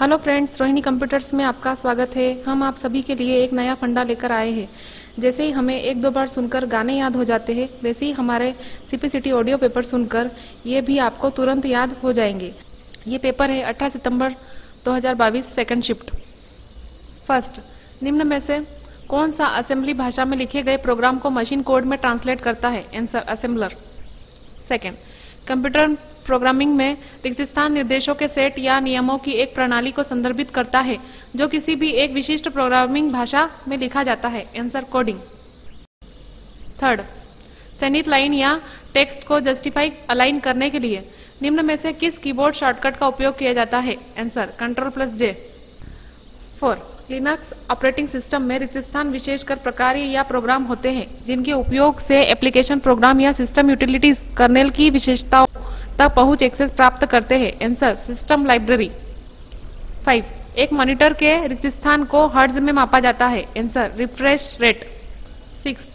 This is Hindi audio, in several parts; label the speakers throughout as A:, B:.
A: हेलो फ्रेंड्स, रोहिणी कंप्यूटर्स में आपका स्वागत है। हम आप सभी के लिए एक नया फंडा लेकर आए हैं। जैसे ही हमें एक दो बार सुनकर गाने याद हो जाते हैं, वैसे ही हमारे सीपीसीटी ऑडियो पेपर सुनकर ये भी आपको तुरंत याद हो जाएंगे। ये पेपर है 18 सितंबर 2022 सेकंड शिफ्ट। फर्स्ट, निम्न में से कौन सा असेंबली भाषा में लिखे गए प्रोग्राम को मशीन कोड में ट्रांसलेट करता है? Answer, assembler. Second, computer programming में रिक्त स्थान निर्देशों के सेट या नियमों की एक प्रणाली को संदर्भित करता है जो किसी भी एक विशिष्ट प्रोग्रामिंग भाषा में लिखा जाता है। Answer, coding. थर्ड, चयनित लाइन या टेक्स्ट को जस्टिफाई अलाइन करने के लिए निम्न में से किस कीबोर्ड शॉर्टकट का उपयोग किया जाता है? Answer, Ctrl+J। 4, Linux operating system में रिक्त स्थान विशेषकर प्रकार्य या प्रोग्राम होते हैं जिनके उपयोग से एप्लीकेशन प्रोग्राम या सिस्टम यूटिलिटीज कर्नेल की विशेषताओं तक पहुंच एक्सेस प्राप्त करते हैं। Answer, system library. 5, एक मॉनिटर के रिक्त स्थान को हर्ट्ज में मापा जाता है। Answer, refresh rate. 6,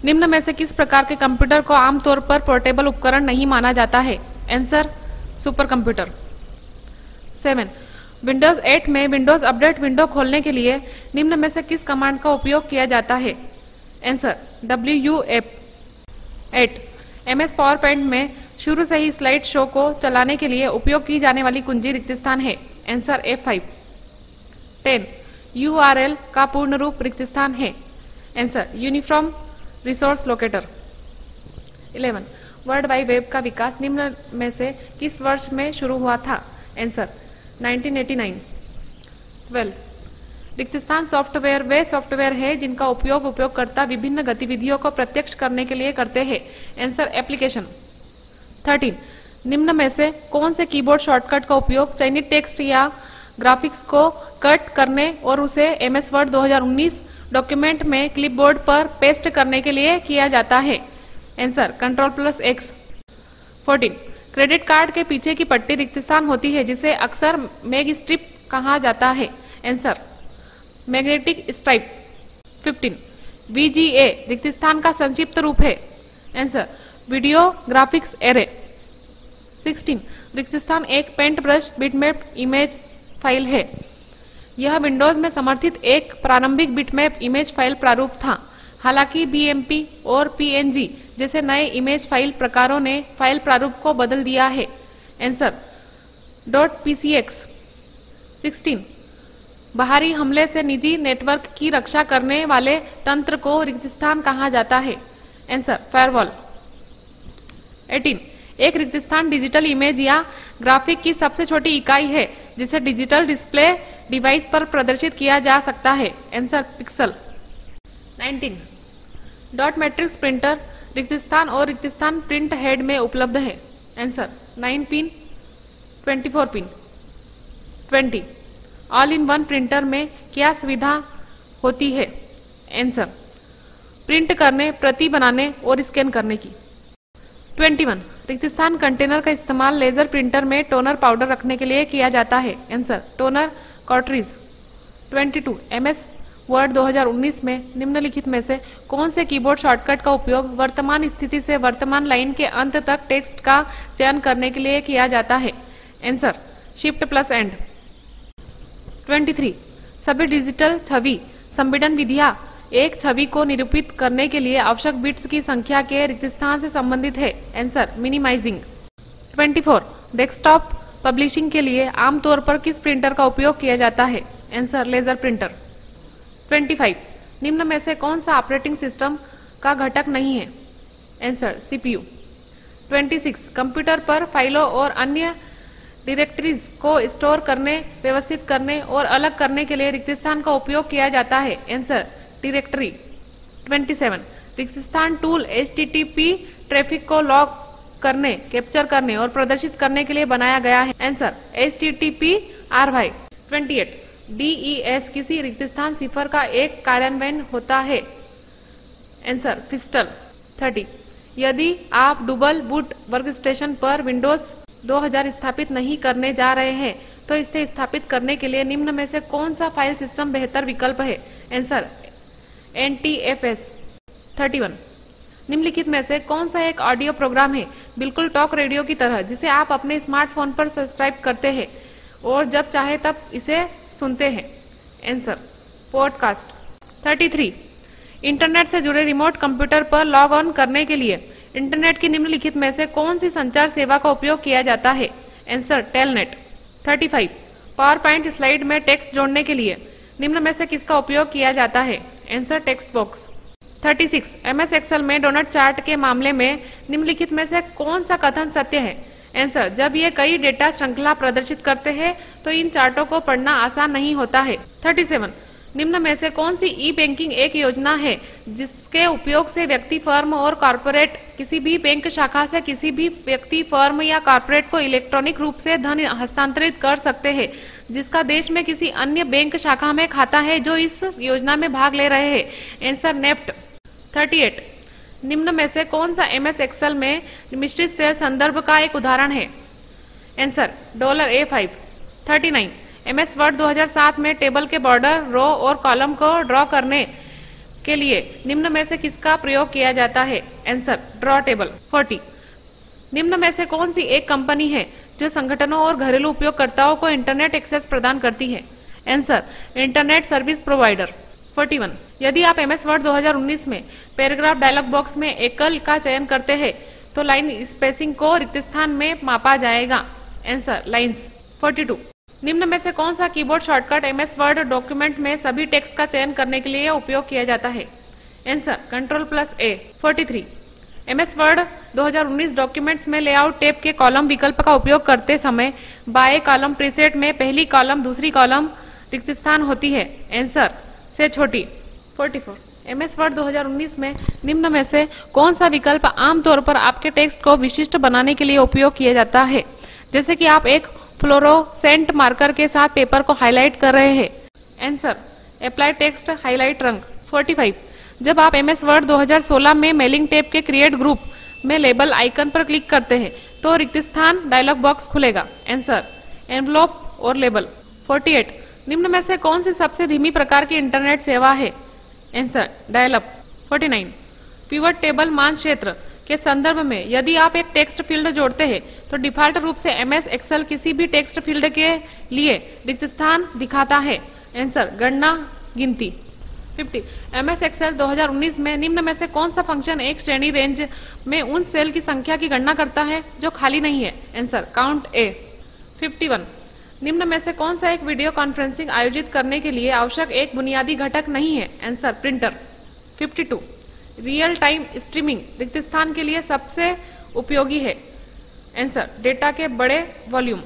A: निम्न में से किस प्रकार के कंप्यूटर को आमतौर पर पोर्टेबल उपकरण नहीं माना जाता है? Answer, super computer. 7, विंडोज 8 में विंडोज अपडेट विंडो खोलने के लिए निम्न में से किस कमांड का उपयोग किया जाता है? Answer, WF8। MS power point में शुरू से ही स्लाइड शो को चलाने के लिए उपयोग की जाने वाली कुंजी रिक्त स्थान है। Answer, F5। 10, URL का पूर्ण रूप रिक्त स्थान है। Answer, uniform resource locator. 11, world wide web का विकास निम्न में से किस वर्ष में शुरू हुआ था? आंसर, 1989। 12, रिक्त स्थान सॉफ्टवेयर वे सॉफ्टवेयर है जिनका उपयोग उपयोगकर्ता विभिन्न गतिविधियों को प्रत्यक्ष करने के लिए करते हैं। Answer, application. 13, निम्न में से कौन से कीबोर्ड शॉर्टकट का उपयोग चयनित टेक्स्ट या ग्राफिक्स को कट करने और उसे MS वर्ड 2019 डॉक्यूमेंट में क्लिपबोर्ड पर पेस्ट करने के लिए किया जाता है? Answer, Ctrl+X। 14, क्रेडिट कार्ड के पीछे की पट्टी रिक्त स्थान होती है जिसे अक्सर मैग स्ट्रिप कहा जाता है। Answer, magnetic stripe. 15, VGA रिक्त स्थान का संक्षिप्त रूप है। Answer, video graphics array. 16, रिक्त स्थान एक paint brush bitmap image file है। यह विंडोज में समर्थित एक प्रारंभिक बिटमैप इमेज फाइल प्रारूप था। हालांकि BMP और PNG जैसे नए इमेज फाइल प्रकारों ने फाइल प्रारूप को बदल दिया है। Answer, .pcx। 16, बाहरी हमले से निजी नेटवर्क की रक्षा करने वाले तंत्र को रिक्त स्थान कहा जाता है? Answer, firewall. 18, एक रिक्त स्थान डिजिटल इमेज या ग्राफिक की सबसे छोटी इकाई है जिसे डिजिटल डिस्प्ले डिवाइस पर प्रदर्शित किया जा सकता है। Answer, pixel. 19, dot matrix printer रिक्त स्थान और रिक्त स्थान प्रिंट हेड में उपलब्ध है। Answer, 9 pin 24 pin. 20, all in one printer में क्या सुविधा होती है? आंसर, प्रिंट करने, प्रति बनाने और स्कैन करने की। 21, रिक्त स्थान कंटेनर का इस्तेमाल लेजर प्रिंटर में टोनर पाउडर रखने के लिए किया जाता है। Answer, toner cartridge. 22, MS word 2019 में निम्नलिखित में से कौन से कीबोर्ड शॉर्टकट का उपयोग वर्तमान स्थिति से वर्तमान लाइन के अंत तक टेक्स्ट का चयन करने के लिए किया जाता है? Answer, Shift+End। 23, सभी डिजिटल छवि संपीड़न विधियां एक छवि को निरूपित करने के लिए आवश्यक बिट्स की संख्या के रिक्त स्थान से संबंधित है। Answer, minimising. 24, डेस्कटॉप पब्लिशिंग के लिए आमतौर पर किस प्रिंटर का उपयोग किया जाता है? Answer, laser printer. 25, निम्न में से कौन सा ऑपरेटिंग सिस्टम का घटक नहीं है? Answer, CPU। 26, कंप्यूटर पर फाइलों और अन्य डायरेक्टरीज को स्टोर करने, व्यवस्थित करने और अलग करने के लिए रिक्त स्थान का उपयोग किया जाता है? Answer, directory. 27, रिक्त स्थान टूल HTTP ट्रैफिक को लॉग करने, कैप्चर करने और प्रदर्शित करने के लिए बनाया गया है। Answer, HTTP/RY। 28, DES किसी रिक्त स्थान सिफर का एक कार्यान्वयन होता है? आंसर, फिस्टल। 30, यदि आप डुबल बूट वर्कस्टेशन पर विंडोज 2000 स्थापित नहीं करने जा रहे हैं तो इसे स्थापित करने के लिए निम्न में से कौन सा फाइल सिस्टम बेहतर विकल्प है? Answer, NTFS। 31, निम्नलिखित में से कौन सा एक ऑडियो प्रोग्राम है बिल्कुल टॉक रेडियो की तरह जिसे आप अपने स्मार्टफोन पर सब्सक्राइब करते हैं और जब चाहे तब इसे सुनते हैं? Answer podcast. 33 इंटरनेट से जुड़े रिमोट कंप्यूटर पर लॉग ऑन करने के लिए इंटरनेट की निम्नलिखित में से कौन सी संचार सेवा का उपयोग किया जाता है? Answer telnet. 35 power point slide में टेक्स्ट जोड़ने के लिए निम्न में से किसका उपयोग किया जाता है? Answer text box. 36 MS Excel में डोनट चार्ट के मामले में निम्नलिखित में से कौन सा कथन सत्य है? आंसर जब ये कई डेटा श्रृंखला प्रदर्शित करते हैं तो इन चार्टों को पढ़ना आसान नहीं होता है। 37 निम्न में से कौन सी ई बैंकिंग एक योजना है जिसके उपयोग से व्यक्ति, फर्म और कॉर्पोरेट किसी भी बैंक शाखा से किसी भी व्यक्ति, फर्म या कॉर्पोरेट को इलेक्ट्रॉनिक रूप से धन हस्तांतरित कर सकते हैं जिसका देश में किसी अन्य बैंक शाखा में खाता है जो इस योजना में भाग ले रहे हैं? Answer NEFT. 38 निम्न में से कौन सा एमएस एक्सेल में मिश्रित सेल संदर्भ का एक उदाहरण है? Answer $A5। 39 एमएस वर्ड 2007 में टेबल के बॉर्डर, रो और कॉलम को ड्रॉ करने के लिए निम्न में से किसका प्रयोग किया जाता है? Answer draw table. 40 निम्न में से कौन सी एक कंपनी है जो संगठनों और घरेलू उपयोगकर्ताओं को इंटरनेट एक्सेस प्रदान करती है? Answer internet service provider. 41 यदि आप एमएस वर्ड 2019 में पैराग्राफ डायलॉग बॉक्स में एकल का चयन करते हैं तो लाइन स्पेसिंग को रिक्त स्थान में मापा जाएगा? Answer lines. 42 निम्न में से कौन सा keyboard shortcut MS word document में सभी टेक्स्ट का चयन करने के लिए उपयोग किया जाता है? Answer Ctrl+A। 43 MS word 2019 documents में लेआउट टैब के कॉलम विकल्प का उपयोग करते समय बाएं कॉलम प्रीसेट में पहली कॉलम, दूसरी कॉलम रिक्त स्थान होती है? आंसर से छोटी। 44 एमएस वर्ड 2019 में निम्न में से कौन सा विकल्प आमतौर पर आपके टेक्स्ट को विशिष्ट बनाने के लिए उपयोग किया जाता है? जैसे कि आप एक फ्लोरोसेंट मार्कर के साथ पेपर को हाईलाइट कर रहे हैं? आंसर अप्लाई टेक्स्ट हाईलाइट रंग। 45 जब आप एमएस वर्ड 2016 में मेलिंग टैब के क्रिएट ग्रुप में लेबल आइकन पर क्लिक करते हैं तो रिक्त स्थान डायलॉग बॉक्स खुलेगा? आंसर एनवलप और लेबल। 48 निम्न में से कौन सी सबसे धीमी प्रकार की इंटरनेट सेवा है? Answer dial up. 49 pivot table मान क्षेत्र के संदर्भ में यदि आप एक टेक्स्ट फील्ड जोड़ते हैं तो डिफॉल्ट रूप से एमएस एक्सेल किसी भी टेक्स्ट फील्ड के लिए रिक्त स्थान दिखाता है? आंसर गणना गिनती। 50 एमएस एक्सेल 2019 में निम्न में से कौन सा फंक्शन एक श्रेणी रेंज में उन सेल की संख्या की गणना करता है जो खाली नहीं है? आंसर काउंट ए। 51 निम्न में से कौन सा एक वीडियो कॉन्फ्रेंसिंग आयोजित करने के लिए आवश्यक एक बुनियादी घटक नहीं है? Answer printer. 52 real time streaming रिक्त स्थान के लिए सबसे उपयोगी है? आंसर डेटा के बड़े वॉल्यूम।